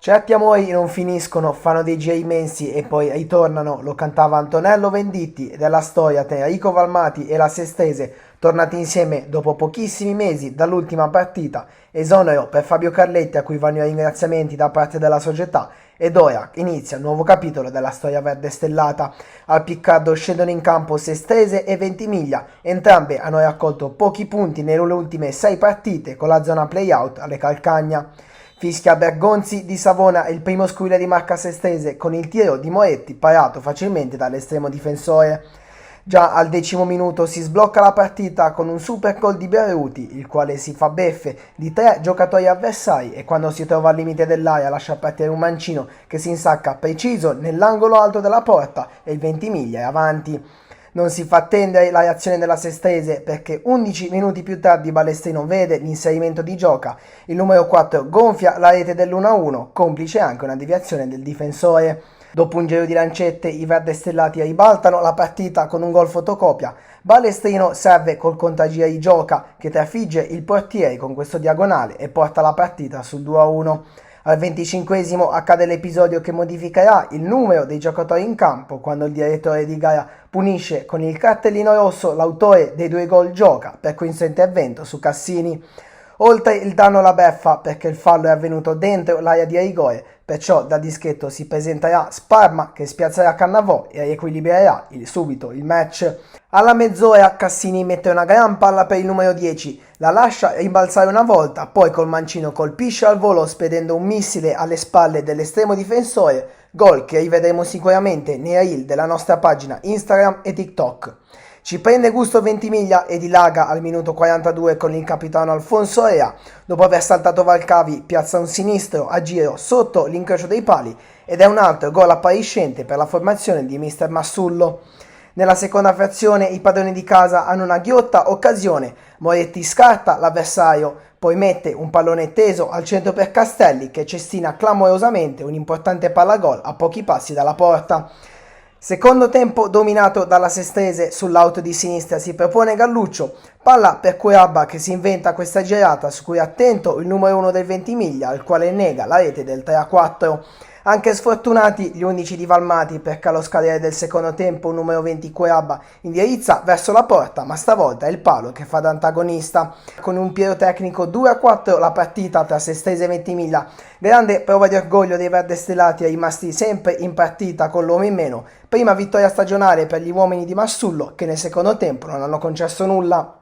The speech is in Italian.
Certi amori non finiscono, fanno dei giri immensi e poi ritornano, lo cantava Antonello Venditti della storia tra Enrico Valmati e la Sestese, tornati insieme dopo pochissimi mesi dall'ultima partita. Esonero per Fabio Carletti, a cui vanno i ringraziamenti da parte della società, ed ora inizia un nuovo capitolo della storia verde stellata. Al Piccardo scendono in campo Sestese e Ventimiglia, entrambe hanno raccolto pochi punti nelle ultime 6 partite con la zona play-out alle Calcagna. Fischia Bergonzi di Savona il primo squilla di marca sestese con il tiro di Moretti parato facilmente dall'estremo difensore. Già al 10° minuto si sblocca la partita con un super gol di Berruti, il quale si fa beffe di 3 giocatori avversari e quando si trova al limite dell'area lascia partire un mancino che si insacca preciso nell'angolo alto della porta e il Ventimiglia è avanti. Non si fa attendere la reazione della Sestese perché 11 minuti più tardi Balestrino vede l'inserimento di Gioca. Il numero 4 gonfia la rete dell'1-1, complice anche una deviazione del difensore. Dopo un giro di lancette i verdestellati ribaltano la partita con un gol fotocopia. Balestrino serve col contagiri Gioca che trafigge il portiere con questo diagonale e porta la partita sul 2-1. Al 25° accade l'episodio che modificherà il numero dei giocatori in campo quando il direttore di gara punisce con il cartellino rosso l'autore dei 2 gol Gioca per questo intervento su Cassini. Oltre il danno alla beffa perché il fallo è avvenuto dentro l'area di rigore, perciò da dischetto si presenterà Sparma che spiazzerà Cannavò e riequilibrerà subito il match. Alla mezz'ora Cassini mette una gran palla per il numero 10, la lascia rimbalzare una volta, poi col mancino colpisce al volo spedendo un missile alle spalle dell'estremo difensore, gol che rivedremo sicuramente nei reel della nostra pagina Instagram e TikTok. Ci prende gusto Ventimiglia e dilaga al minuto 42 con il capitano Alfonso Rea. Dopo aver saltato Valcavi piazza un sinistro a giro sotto l'incrocio dei pali ed è un altro gol appariscente per la formazione di Mister Massullo. Nella seconda frazione i padroni di casa hanno una ghiotta occasione. Moretti scarta l'avversario, poi mette un pallone teso al centro per Castelli che cestina clamorosamente un importante pallagol a pochi passi dalla porta. Secondo tempo dominato dalla Sestese, sull'auto di sinistra si propone Galluccio, palla per Curabba che si inventa questa girata su cui è attento il numero 1 del Ventimiglia, al quale nega la rete del 3-4. Anche sfortunati gli 11 di Valmati perché allo scadere del secondo tempo il numero 20 Curabba indirizza verso la porta, ma stavolta è il palo che fa da antagonista. Con un pirotecnico 2-4 la partita tra Sestese e Ventimiglia, grande prova di orgoglio dei verdestellati rimasti sempre in partita con l'uomo in meno, prima vittoria stagionale per gli uomini di Massullo che nel secondo tempo non hanno concesso nulla.